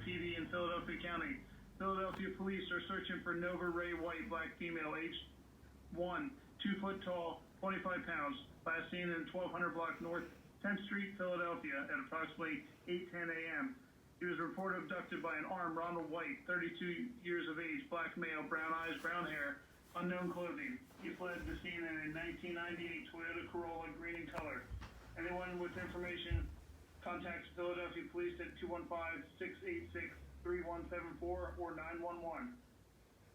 PD in Philadelphia County. Philadelphia police are searching for Nova Ray White, black female, age 1, 2 foot tall, 25 pounds. Last seen in 1200 block North 10th Street, Philadelphia at approximately 8:10 a.m. He was reported abducted by an armed Ronald White, 32 years of age, black male, brown eyes, brown hair, unknown clothing. He fled the scene in a 1998 Toyota Corolla, green in color. Anyone with information, contact Philadelphia Police at 215-686-3174 or 911.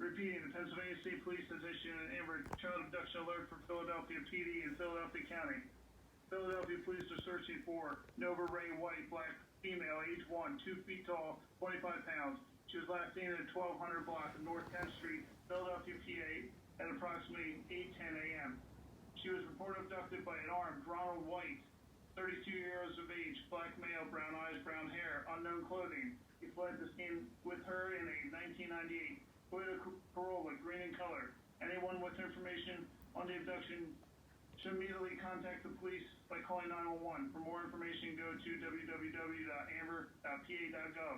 Repeating, the Pennsylvania State Police has issued an Amber Child Abduction Alert for Philadelphia PD in Philadelphia County. Philadelphia Police are searching for Nova Ray White, black female, age 1, 2 feet tall, 25 pounds. She was last seen at 1200 block of North 10th Street, Philadelphia, PA, at approximately 8:10 a.m. She was reported abducted by an armed Ronald White, 32 years of age, black male, brown eyes, brown hair, unknown clothing. He fled the scene with her in a 1998 Toyota Corolla, green in color. Anyone with information on the abduction should immediately contact the police by calling 911. For more information, go to www.amber.pa.gov.